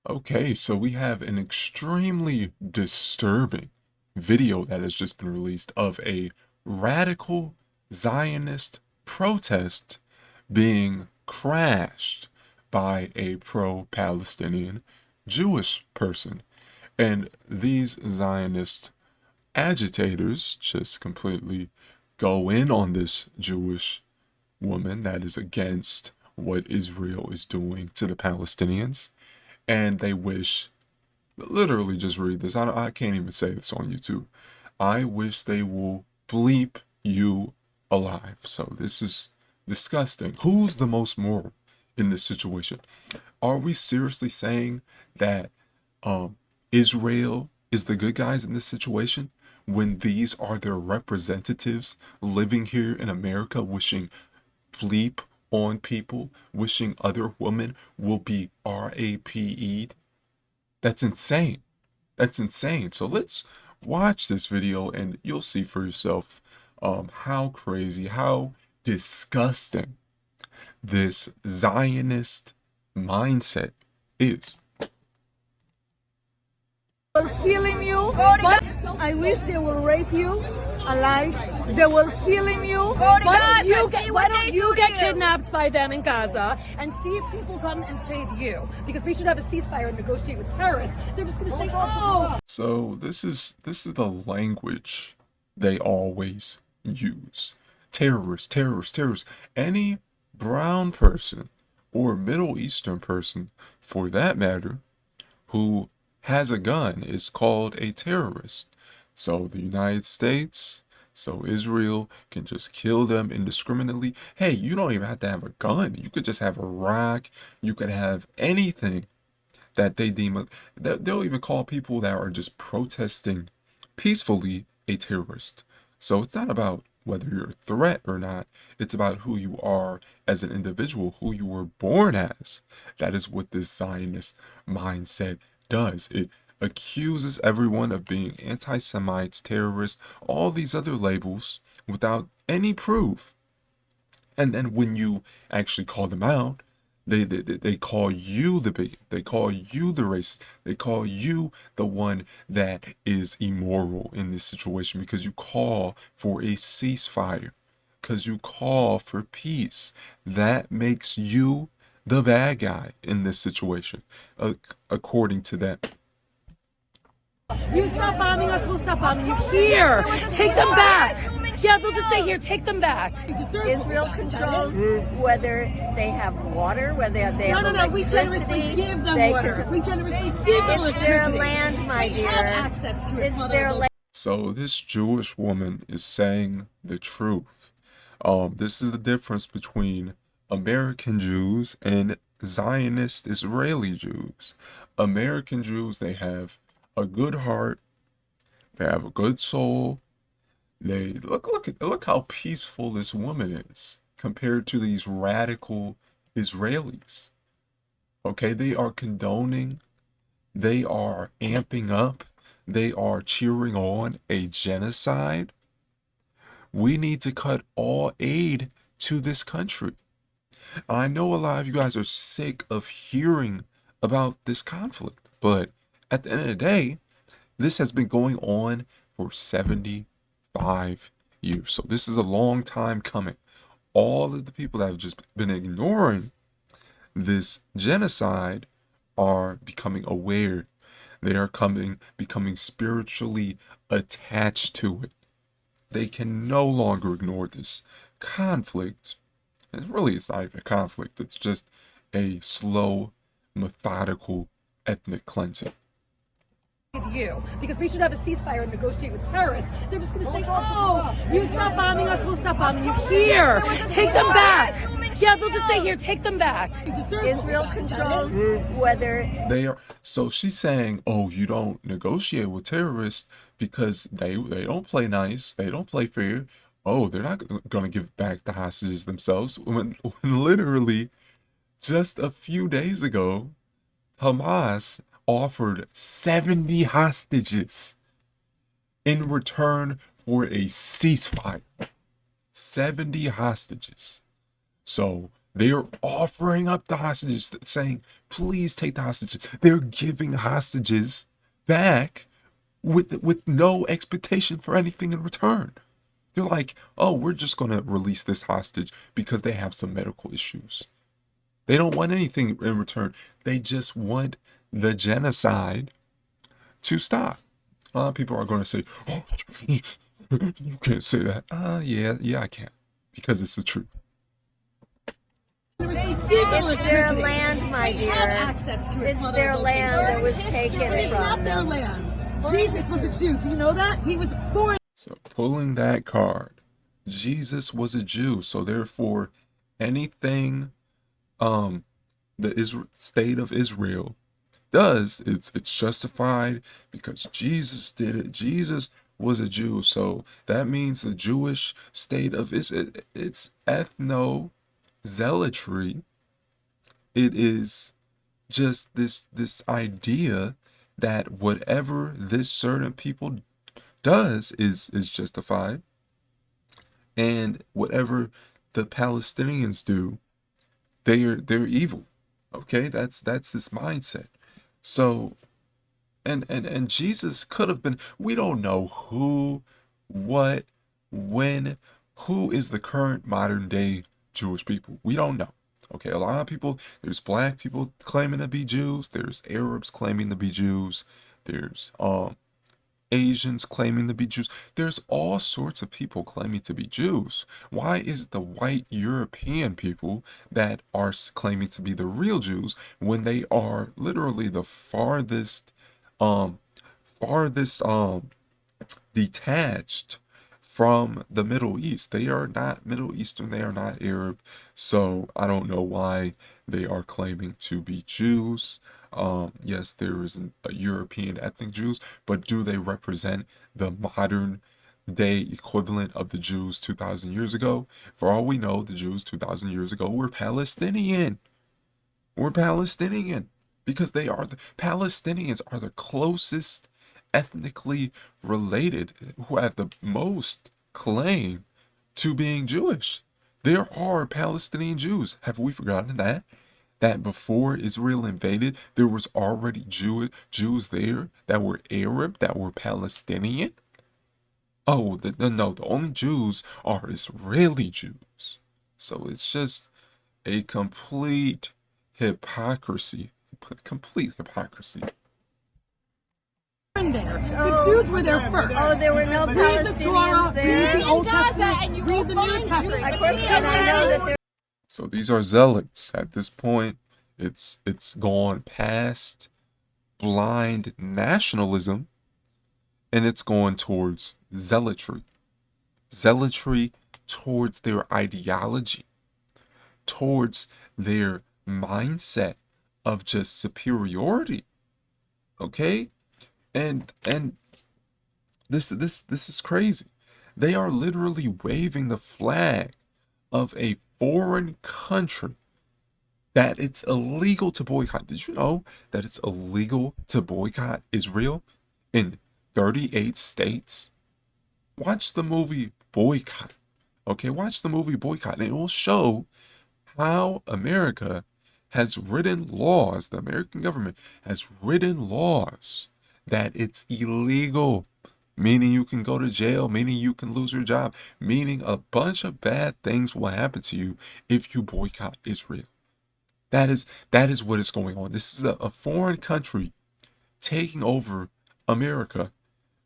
Okay, so we have an extremely disturbing video that has just been released of a radical Zionist protest being crashed by a pro-Palestinian Jewish person. And these Zionist agitators just completely go in on this Jewish woman that is against what Israel is doing to the Palestinians. And they wish, literally just read this. I can't even say this on YouTube. I wish they will bleep you alive. So this is disgusting. Who's the most moral in this situation? Are we seriously saying that Israel is the good guys in this situation when these are their representatives living here in America wishing bleep on people, wishing other women will be RAPE'd? That's insane. That's insane. So let's watch this video and you'll see for yourself how crazy, how disgusting this Zionist mindset is. Film you, but I wish they will rape you alive. They will film you. Why don't you get kidnapped by them in Gaza and see if people come and save you? Because we should have a ceasefire and negotiate with terrorists. They're just going to say, oh. So this is the language they always use. Terrorists, terrorists, terrorists. Any brown person or Middle Eastern person, for that matter, who has a gun is called a terrorist. So the United States, so Israel can just kill them indiscriminately. Hey, you don't even have to have a gun. You could just have a rock. You could have anything that they deem. They'll even call people that are just protesting peacefully a terrorist. So it's not about whether you're a threat or not. It's about who you are as an individual, who you were born as. That is what this Zionist mindset does. It accuses everyone of being anti-Semites, terrorists, all these other labels without any proof. And then when you actually call them out, they call you the bigot. They call you the racist. They call you the one that is immoral in this situation because you call for a ceasefire, because you call for peace. That makes you the bad guy in this situation, according to them. You stop bombing us, we'll stop bombing you. Here, take them back. Yeah, they'll just stay here. Take them back. Israel controls whether they have water, whether they have No. We generously give them water. We generously give them electricity. It's their land, my dear. They have access to it. It's their land. So this Jewish woman is saying the truth. This is the difference between American Jews and Zionist Israeli Jews. American Jews, they have a good heart. They have a good soul. They look how peaceful this woman is compared to these radical Israelis. Okay, they are condoning, they are amping up, they are cheering on a genocide. We need to cut all aid to this country. I know a lot of you guys are sick of hearing about this conflict, but at the end of the day, this has been going on for 75 years. So this is a long time coming. All of the people that have just been ignoring this genocide are becoming aware. They are becoming spiritually attached to it. They can no longer ignore this conflict. And really, it's not even a conflict. It's just a slow, methodical ethnic cleansing. You, because we should have a ceasefire and negotiate with terrorists. They're just going to say, oh, you stop bombing us, we'll stop bombing you. Here, take them back. Yeah, they'll just stay here. Take them back. Israel controls whether they are. So she's saying, oh, you don't negotiate with terrorists because they don't play nice. They don't play fair. Oh, they're not going to give back the hostages themselves. When literally just a few days ago, Hamas offered 70 hostages in return for a ceasefire. 70 hostages. So They are offering up the hostages, saying, please take the hostages. They're giving hostages back with no expectation for anything in return. They're like, oh, we're just going to release this hostage because they have some medical issues. They don't want anything in return. They just want the genocide to stop. A lot of people are going to say, oh, you can't say that. Yeah, I can. Because it's the truth. It's their land, my dear. It's their land that was taken from them. Jesus was a Jew. Do you know that? He was born. So pulling that card, Jesus was a Jew. So therefore, anything the state of Israel does, it's justified because Jesus did it. Jesus was a Jew. So that means the Jewish state of Israel, it's ethno zealotry. It is just this idea that whatever this certain people does is justified, and whatever the Palestinians do, they're evil. Okay, that's this mindset. So and Jesus could have been, we don't know who, what, when, who is the current modern day Jewish people. We don't know. Okay, a lot of people, there's black people claiming to be Jews, there's Arabs claiming to be Jews, there's Asians claiming to be Jews. There's all sorts of people claiming to be Jews. Why is it the white European people that are claiming to be the real Jews when they are literally the farthest detached from the Middle East? They are not Middle Eastern, they are not Arab. So I don't know why they are claiming to be Jews. Yes, there is a European ethnic Jews, but do they represent the modern day equivalent of the Jews 2,000 years ago? For all we know, the Jews 2,000 years ago were Palestinian. We're Palestinian because they are the Palestinians are the closest ethnically related, who have the most claim to being Jewish. There are Palestinian Jews. Have we forgotten that? That before Israel invaded, there was already Jews there that were Arab, that were Palestinian? Oh, no, the only Jews are Israeli Jews. So it's just a complete hypocrisy. Complete hypocrisy. There. The Jews were there first. Oh, there were no Read the Palestinians Torah, read the there. Old Testament, read the New Testament. Of course, and I know that there. So these are zealots. At this point, it's gone past blind nationalism, and it's going towards zealotry. Zealotry towards their ideology, towards their mindset of just superiority. Okay? And this is crazy. They are literally waving the flag of a foreign country that it's illegal to boycott. Did you know that it's illegal to boycott Israel in 38 states? Watch the movie Boycott. Okay, watch the movie Boycott, and it will show how America has written laws, the American government has written laws that it's illegal, meaning you can go to jail, meaning you can lose your job, meaning a bunch of bad things will happen to you if you boycott Israel. That is what is going on. This is a foreign country taking over America,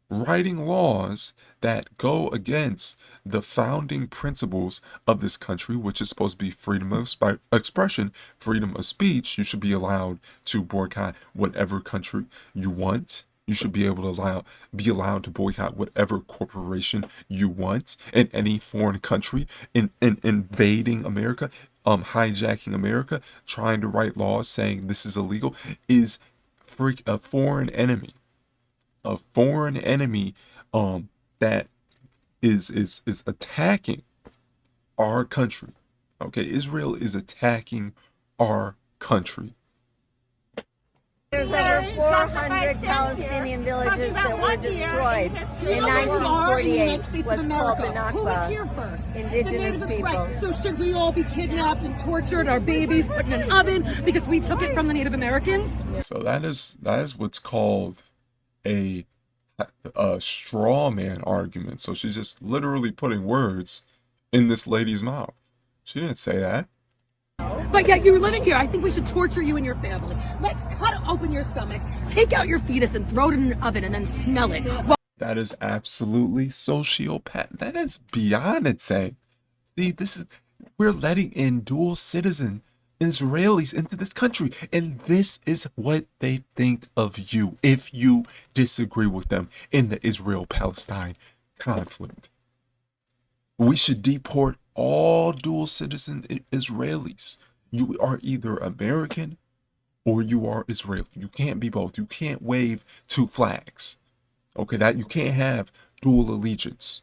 writing laws that go against the founding principles of this country, which is supposed to be freedom of expression, freedom of speech. You should be allowed to boycott whatever country you want. You should be able to be allowed to boycott whatever corporation you want in any foreign country, in invading America, hijacking America, trying to write laws saying this is illegal, is a foreign enemy. A foreign enemy that is attacking our country. Okay, Israel is attacking our country. There's over 400 Palestinian villages that were destroyed in 1948 was called the Who was here Nakba. first? Indigenous The Native- people. Right. So should we all be kidnapped and tortured, our babies put in an oven because we took it from the Native Americans? So that is what's called a straw man argument. So she's just literally putting words in this lady's mouth. She didn't say that. But yet you're living here. I think we should torture you and your family. Let's cut open your stomach, take out your fetus and throw it in an oven and then smell it. That is absolutely sociopath. That is beyond insane. See, we're letting in dual citizen Israelis into this country, and this is what they think of you if you disagree with them in the Israel-Palestine conflict. We should deport all dual citizen Israelis. You are either American or you are Israeli. You can't be both. You can't wave two flags. Okay, that you can't have dual allegiance.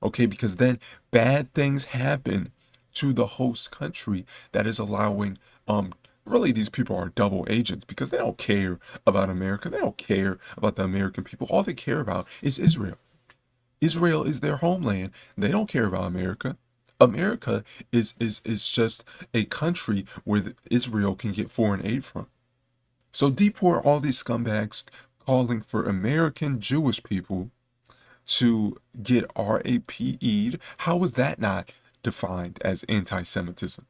Okay, because then bad things happen to the host country that is allowing really these people are double agents because they don't care about America. They don't care about the American people. All they care about is Israel. Israel is their homeland. They don't care about America. America is just a country where Israel can get foreign aid from. So deport all these scumbags calling for American Jewish people to get RAPE'd. How is that not defined as anti-Semitism?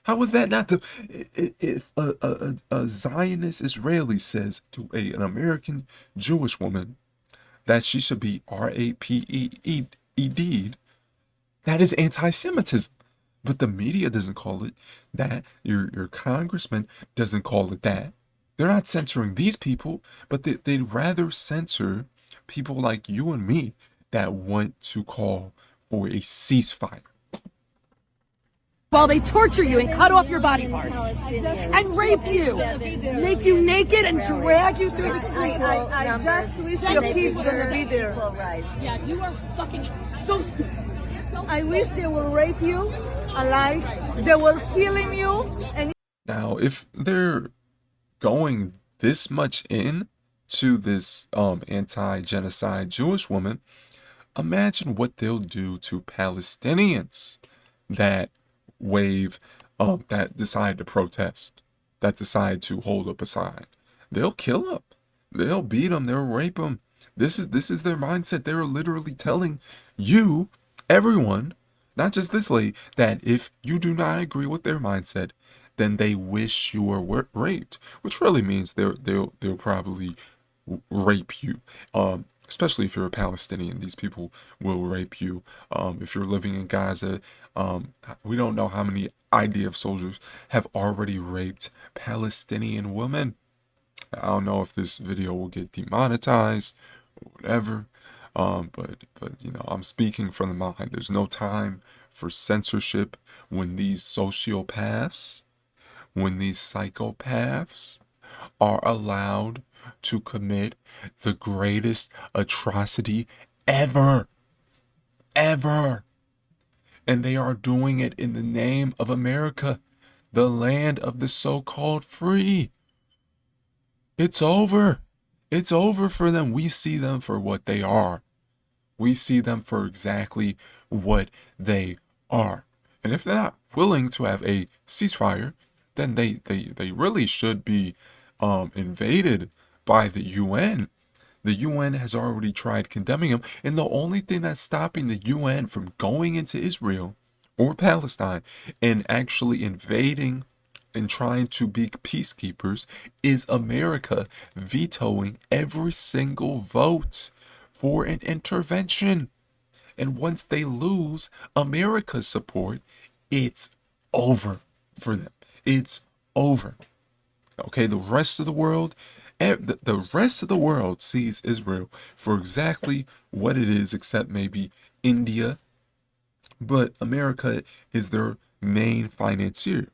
How is that not if a Zionist Israeli says to an American Jewish woman that she should be RAPE'd, that is anti-Semitism. But the media doesn't call it that. Your congressman doesn't call it that. They're not censoring these people, but they'd rather censor people like you and me that want to call for a ceasefire. While they torture you and cut off your body parts and rape you, make you naked and drag you through the street. I just wish your kids gonna be there. Yeah, you are fucking so stupid. I wish they will rape you alive. They will film you. And Now, if they're going this much in to this anti-genocide Jewish woman, imagine what they'll do to Palestinians that that decide to protest, that decide to hold up a sign. They'll kill them. They'll beat them. They'll rape them. This is their mindset. They're literally telling you, everyone, not just this lady, that if you do not agree with their mindset, then they wish you were raped, which really means they'll probably rape you. Especially if you're a Palestinian, these people will rape you. If you're living in Gaza, we don't know how many IDF soldiers have already raped Palestinian women. I don't know if this video will get demonetized or whatever. But you know, I'm speaking from the mind. There's no time for censorship when these sociopaths, when these psychopaths are allowed to commit the greatest atrocity ever. And they are doing it in the name of America, the land of the so-called free. It's over. It's over for them. We see them for what they are. We see them for exactly what they are. And if they're not willing to have a ceasefire, then they really should be invaded by the UN. The UN has already tried condemning them, and the only thing that's stopping the UN from going into Israel or Palestine and actually invading and trying to be peacekeepers is America vetoing every single vote for an intervention. And once they lose America's support, it's over for them. It's over. Okay, the rest of the world sees Israel for exactly what it is, except maybe India. But America is their main financier.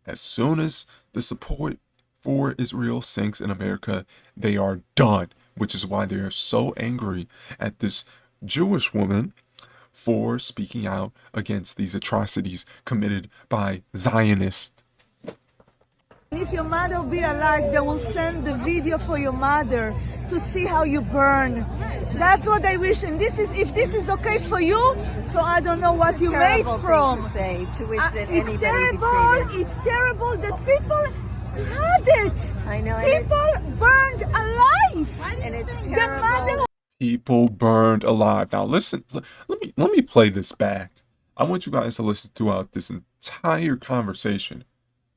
As soon as the support for Israel sinks in America, they are done, which is why they are so angry at this Jewish woman for speaking out against these atrocities committed by Zionists. If your mother will be alive, they will send the video for your mother to see how you burn. That's what I wish. And this is, if this is okay for you, so I don't know what you made from. To say, to wish that It's anybody terrible. be treated. It's terrible that people had it. I know. People burned alive. And it's The terrible. mother People burned alive. Now listen, let me play this back. I want you guys to listen throughout this entire conversation.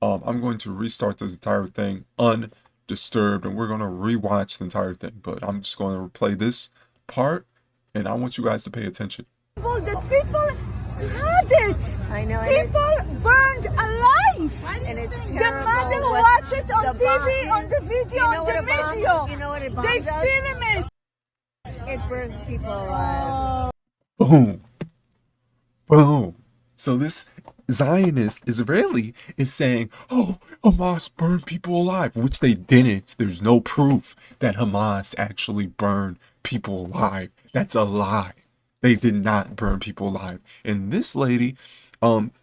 I'm going to restart this entire thing undisturbed, and we're going to rewatch the entire thing. But I'm just going to replay this part, and I want you guys to pay attention. that people had it. I know. People burned alive. And it's The terrible. mother what watch it on the TV, bomb- on the video, You know on what the a bomb- video. You know what a bomb They does? film it. It burns people alive. Boom. Boom. So this Zionist Israeli is saying, oh, Hamas burned people alive, which they didn't. There's no proof that Hamas actually burned people alive. That's a lie. They did not burn people alive. And this lady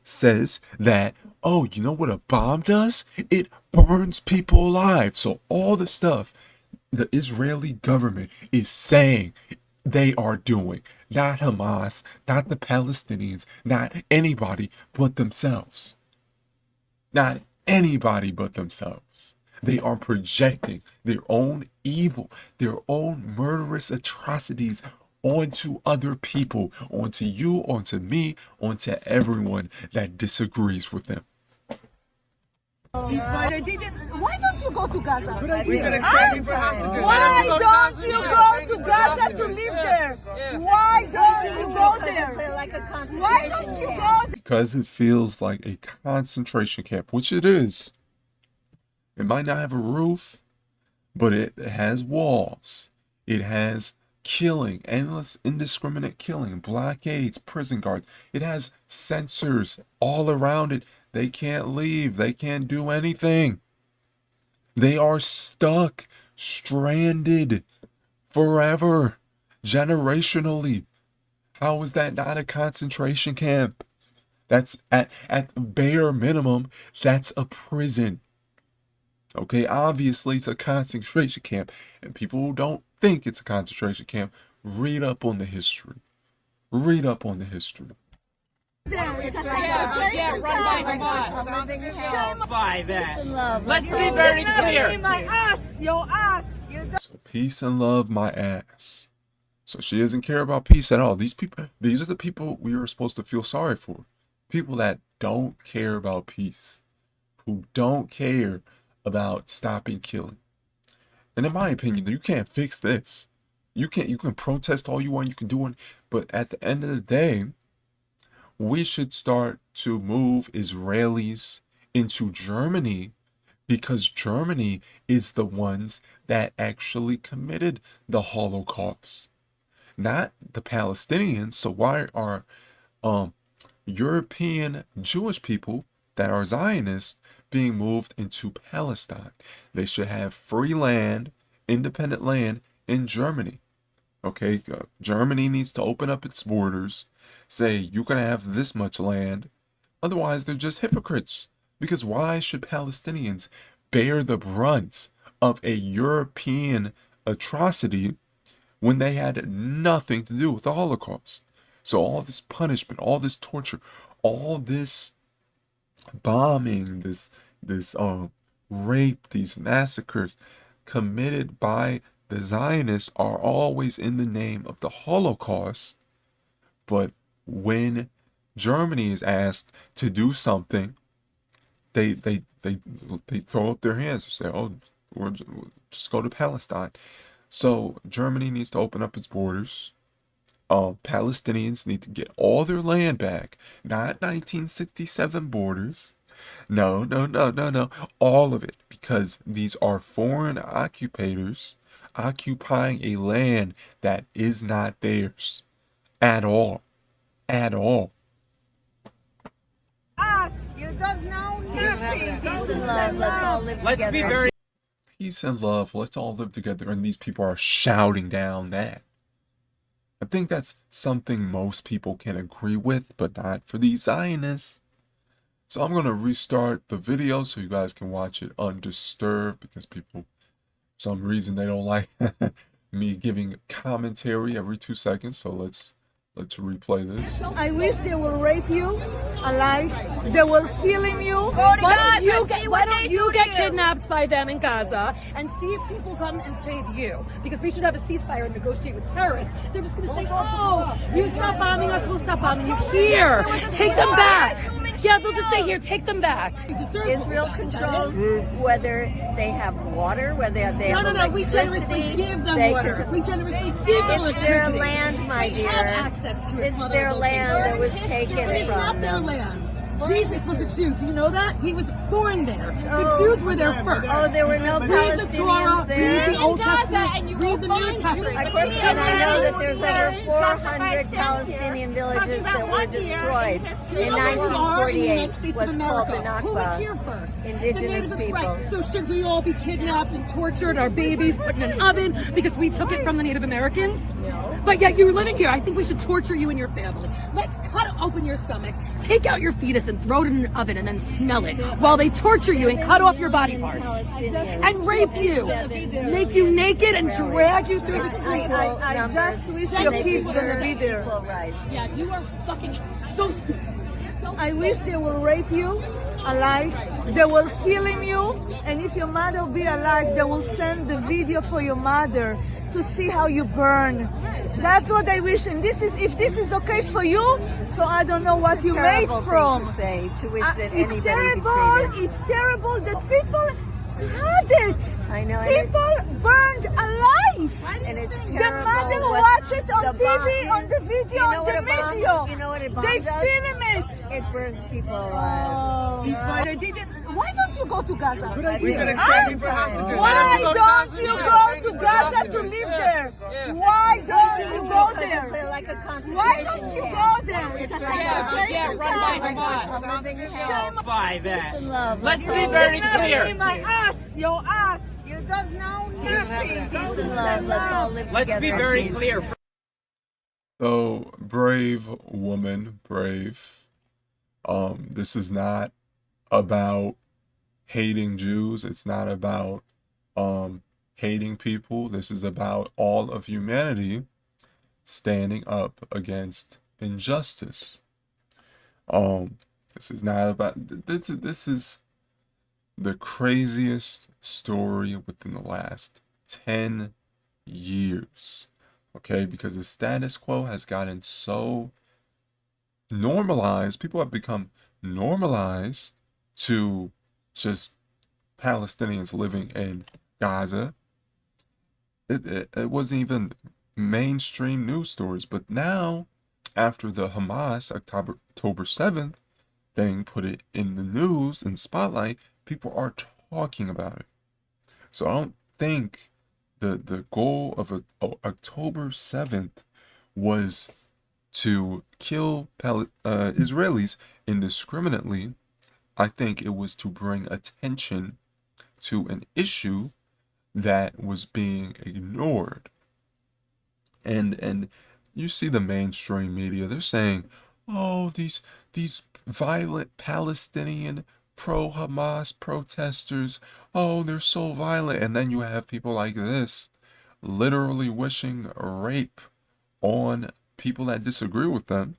says that, oh, you know what a bomb does? It burns people alive. So all the stuff the Israeli government is saying they are doing, not Hamas, not the Palestinians, not anybody but themselves. Not anybody but themselves. They are projecting their own evil, their own murderous atrocities onto other people, onto you, onto me, onto everyone that disagrees with them. They didn't. Why don't you go to Gaza? We've been exchanging for hostages. Why don't you go to Gaza to live there? Why don't you go there? Like a concentration Why don't you camp. go? Because it feels like a concentration camp, which it is. It might not have a roof, but it has walls. It has killing, endless, indiscriminate killing, blockades, prison guards. It has sensors all around it. They can't leave. They can't do anything. They are stuck, stranded forever, generationally. How is that not a concentration camp? That's at bare minimum, that's a prison. Okay, obviously it's a concentration camp, and people who don't think it's a concentration camp, read up on the history. Read up on the history. It's like By that. Love. Let's be very clear. my ass, your ass. So peace and love my ass. So she doesn't care about peace at all. These are the people we are supposed to feel sorry for. People that don't care about peace, who don't care about stopping killing. And in my opinion, you can't fix this. You can protest all you want, you can do it, but at the end of the day, we should start to move Israelis into Germany, because Germany is the ones that actually committed the Holocaust, not the Palestinians. So why are European Jewish people that are Zionists being moved into Palestine? They should have free land, independent land in Germany. Okay, Germany needs to open up its borders, say you can have this much land. Otherwise, they're just hypocrites. Because why should Palestinians bear the brunt of a European atrocity when they had nothing to do with the Holocaust? So all this punishment, all this torture, all this bombing, this rape, these massacres committed by the Zionists are always in the name of the Holocaust. But when Germany is asked to do something, they throw up their hands and say, "Oh, we'll just go to Palestine." So Germany needs to open up its borders. Palestinians need to get all their land back, not 1967 borders. No, all of it, because these are foreign occupators occupying a land that is not theirs at all. You don't know nothing. Peace and love. Let's all live Let's together. be very Peace and love, let's all live together. And these people are shouting down that. I think that's something most people can agree with, but not for these Zionists. So I'm going to restart the video so you guys can watch it undisturbed, because people, for some reason, they don't like me giving commentary every 2 seconds. So let's replay this. I wish they will rape you alive. They will film you. Why don't you get kidnapped by them in Gaza and see if people come and save you? Because we should have a ceasefire and negotiate with terrorists. They're just going to say, oh, you stop bombing us, we'll stop bombing you. Here, take them back. Yeah, they'll just say, here, take them back. Israel controls whether they have water, whether they have No, we generously electricity. give them They water. can- We generously give them It's their electricity. land, my They dear. have access to it. It's their land that was taken It's not from their them. land. Jesus was a Jew. Do you know that? He was born there. The Oh. Jews were there first. Oh, there were no Read the Palestinians Torah, there. read the Old Testament, read the New Testament. Of course, and I know that there's over 400 Palestinian villages that were destroyed in 1948. What's called the Who was here Nakba. first? Indigenous The Native- people. Right. So should we all be kidnapped and tortured, our babies put in an oven because we took it from the Native Americans? No. But yet you're living here. I think we should torture you and your family. Let's cut open your stomach, take out your fetus and throw it in an oven and then smell it while they torture you and cut off your body parts and rape you, make you naked and drag you through the street. I just wish your kids gonna be there. Equal rights. Yeah, you are fucking so stupid. I wish they will rape you alive. They will film you, and if your mother will be alive, they will send the video for your mother to see how you burn. That's what I wish. And this is, if this is okay for you, so I don't know what you made Terrible from. thing to say, to wish that It's anybody be terrible. treated. It's terrible that people had it. I know, and it- People burned alive. And it's The terrible. mother what watch it on the TV, bomb- on the video, You know on what the a bomb- video. You know what a bomb They does? film it. It burns people alive. They didn't. Why don't you go to Gaza? We've been exchanging for hostages. Why don't you go to Gaza to live there? Why don't you go It's there? like a concentration Why don't you camp. go there? It's a Yeah, concentration run by camp. Hamas. A living hell. Shame By that. Peace and love. Let's be on very you. clear. My ass, your ass. You don't know nothing. Peace and love. Let's all live Let's together. be in very peace. clear. So, brave woman, brave. This is not about hating Jews. It's not about hating people. This is about all of humanity standing up against injustice. This is not about this is the craziest story within the last 10 years. Okay, because the status quo has gotten so normalized. People have become normalized to just Palestinians living in Gaza. It wasn't even mainstream news stories, but now, after the Hamas October 7th thing put it in the news and spotlight, people are talking about it. So I don't think the goal of October 7th was to kill Israelis indiscriminately. I think it was to bring attention to an issue that was being ignored. And you see the mainstream media, they're saying, oh, these violent Palestinian pro-Hamas protesters, oh, they're so violent. And then you have people like this literally wishing rape on people that disagree with them,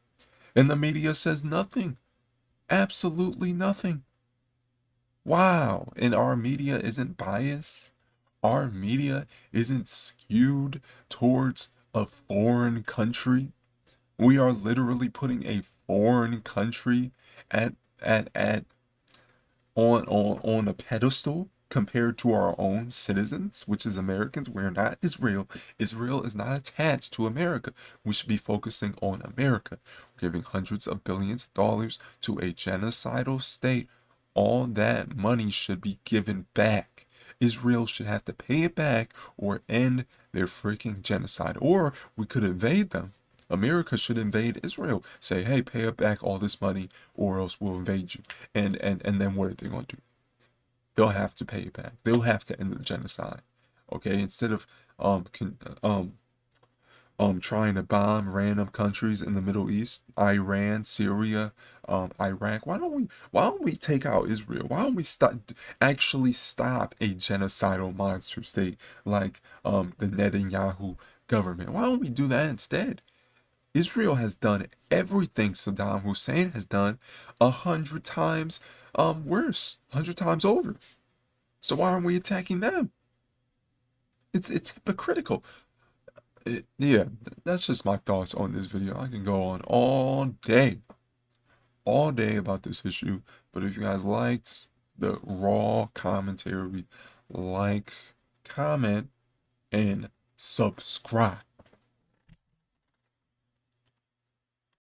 and the media says nothing, absolutely nothing. Wow. And our media isn't biased. Our media isn't skewed towards a foreign country. We are literally putting a foreign country on a pedestal compared to our own citizens, which is Americans. We're not Israel. Israel is not attached to America. We should be focusing on America. We're giving hundreds of billions of dollars to a genocidal state. All that money should be given back. Israel should have to pay it back or end their freaking genocide. Or we could invade them. America should invade Israel. Say, hey, pay it back all this money or else we'll invade you. And then what are they going to do? They'll have to pay it back. They'll have to end the genocide. Okay, instead of trying to bomb random countries in the Middle East, Iran, Syria, Iraq. Why don't we take out Israel? Why don't we actually stop a genocidal monster state like the Netanyahu government? Why don't we do that instead? Israel has done everything Saddam Hussein has done 100 times worse, 100 times over. So why aren't we attacking them? It's hypocritical. Yeah, that's just my thoughts on this video. I can go on all day about this issue. But if you guys liked the raw commentary, like, comment, and subscribe.